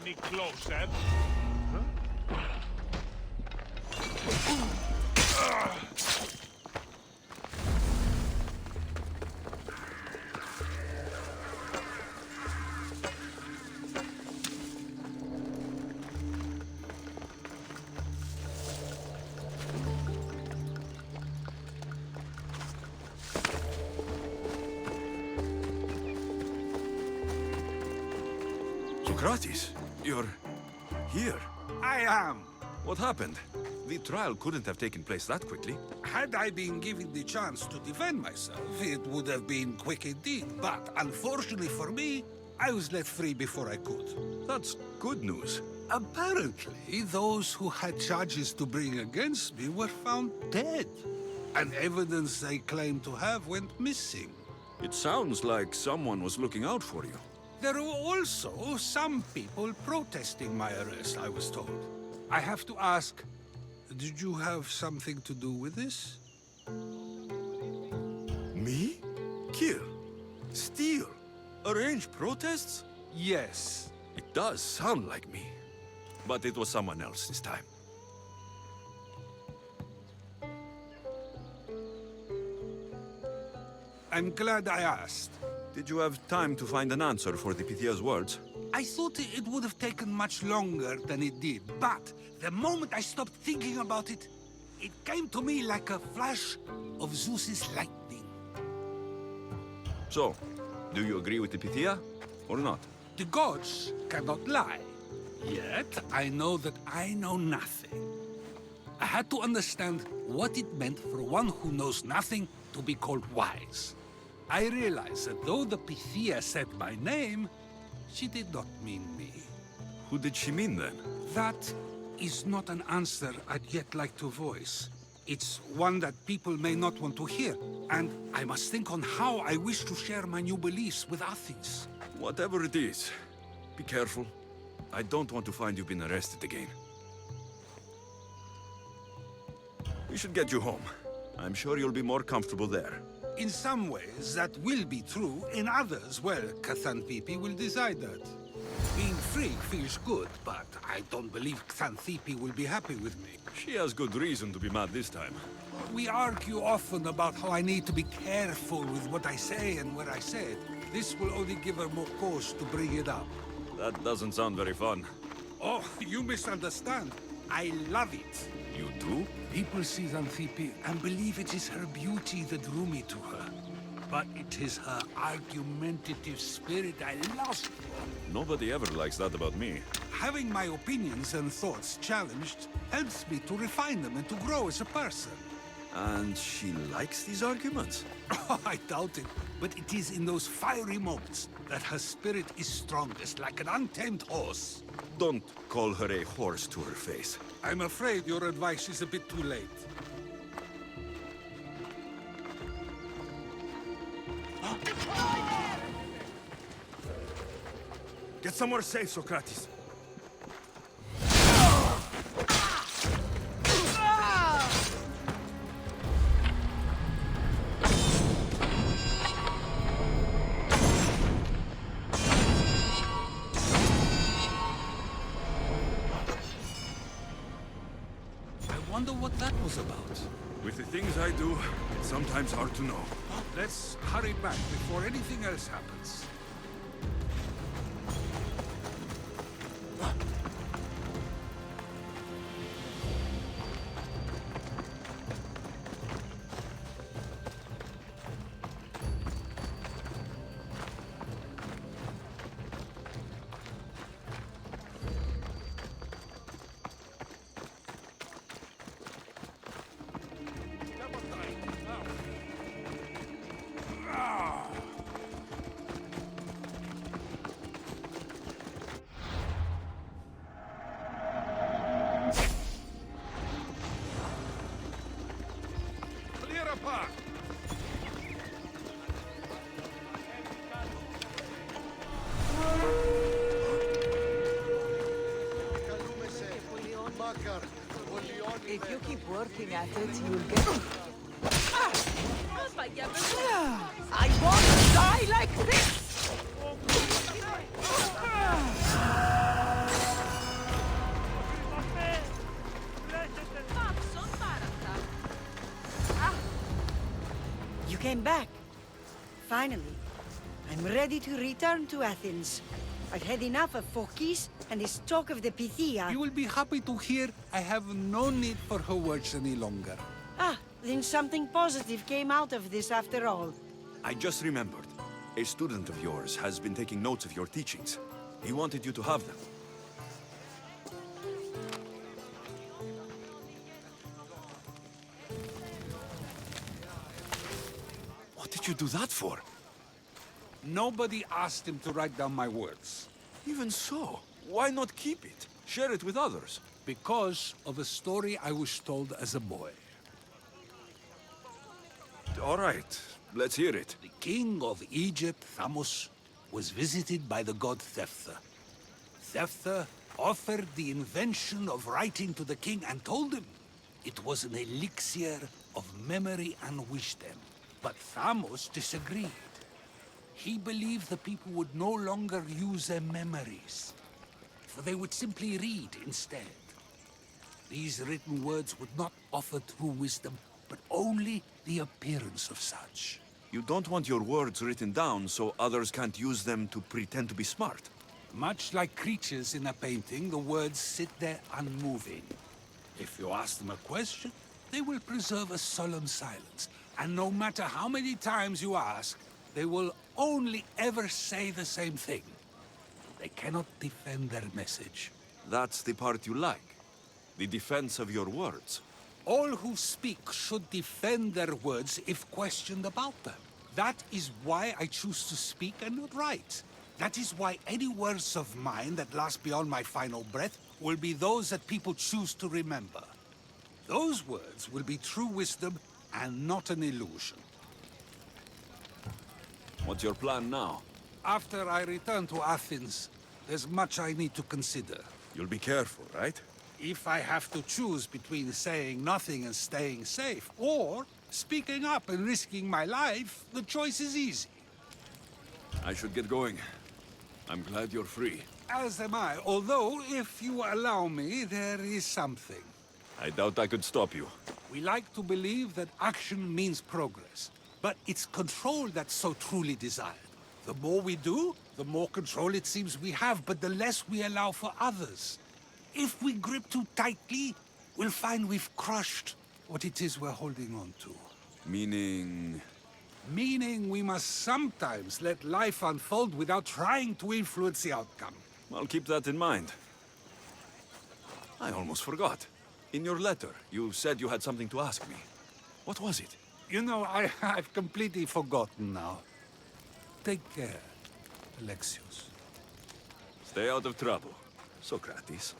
any closer. Sokratease, you're here. I am. What happened? The trial couldn't have taken place that quickly. Had I been given the chance to defend myself, it would have been quick indeed. But unfortunately for me, I was let free before I could. That's good news. Apparently, those who had charges to bring against me were found dead. And evidence they claimed to have went missing. It sounds like someone was looking out for you. There were also some people protesting my arrest, I was told. I have to ask, did you have something to do with this? Me? Kill? Steal? Arrange protests? Yes. It does sound like me. But it was someone else this time. I'm glad I asked. Did you have time to find an answer for the Pythia's words? I thought it would have taken much longer than it did, but the moment I stopped thinking about it, it came to me like a flash of Zeus's lightning. So, do you agree with the Pythia, or not? The gods cannot lie. Yet, I know that I know nothing. I had to understand what it meant for one who knows nothing to be called wise. I realized that though the Pythia said my name, she did not mean me. Who did she mean then? That is not an answer I'd yet like to voice. It's one that people may not want to hear, and I must think on how I wish to share my new beliefs with Athens. Whatever it is, be careful. I don't want to find you've been arrested again. We should get you home. I'm sure you'll be more comfortable there. In some ways, that will be true. In others, well, Xanthippe will decide that. Being free feels good, but I don't believe Xanthippe will be happy with me. She has good reason to be mad this time. We argue often about how I need to be careful with what I say and where I say it. This will only give her more cause to bring it up. That doesn't sound very fun. Oh, you misunderstand. I love it. You do? People see Xanthippe and believe it is her beauty that drew me to her. But it is her argumentative spirit I lost for. Nobody ever likes that about me. Having my opinions and thoughts challenged helps me to refine them and to grow as a person. And she likes these arguments? Oh, I doubt it. But it is in those fiery moments that her spirit is strongest, like an untamed horse. Don't call her a horse to her face. I'm afraid your advice is a bit too late. Get somewhere safe, Sokratease. I wonder what that was about. With the things I do, it's sometimes hard to know. Let's hurry back before anything else happens. If you keep working at it, you'll get... I won't die like this! came back. Finally, I'm ready to return to Athens. I've had enough of Phokis and his talk of the Pythia. You will be happy to hear I have no need for her words any longer. Ah, then something positive came out of this after all. I just remembered. A student of yours has been taking notes of your teachings. He wanted you to have them. What did you do that for? Nobody asked him to write down my words. Even so, why not keep it? Share it with others. Because of a story I was told as a boy. All right, let's hear it. The king of Egypt, Thamos, was visited by the god Thephtha. Thephtha offered the invention of writing to the king and told him it was an elixir of memory and wisdom. But Thamos disagreed. He believed the people would no longer use their memories, for they would simply read instead. These written words would not offer true wisdom, but only the appearance of such. You don't want your words written down so others can't use them to pretend to be smart. Much like creatures in a painting, the words sit there unmoving. If you ask them a question, they will preserve a solemn silence. And no matter how many times you ask, they will only ever say the same thing. They cannot defend their message. That's the part you like. The defense of your words. All who speak should defend their words if questioned about them. That is why I choose to speak and not write. That is why any words of mine that last beyond my final breath will be those that people choose to remember. Those words will be true wisdom and not an illusion. What's your plan now? After I return to Athens, there's much I need to consider. You'll be careful, right? If I have to choose between saying nothing and staying safe, or speaking up and risking my life, the choice is easy. I should get going. I'm glad you're free. As am I, although, if you allow me, there is something. I doubt I could stop you. We like to believe that action means progress, but it's control that's so truly desired. The more we do, the more control it seems we have, but the less we allow for others. If we grip too tightly, we'll find we've crushed what it is we're holding on to. Meaning... Meaning we must sometimes let life unfold without trying to influence the outcome. I'll keep that in mind. I almost forgot. In your letter, you said you had something to ask me. What was it? You know, I've completely forgotten now. Take care, Alexios. Stay out of trouble, Sokratease.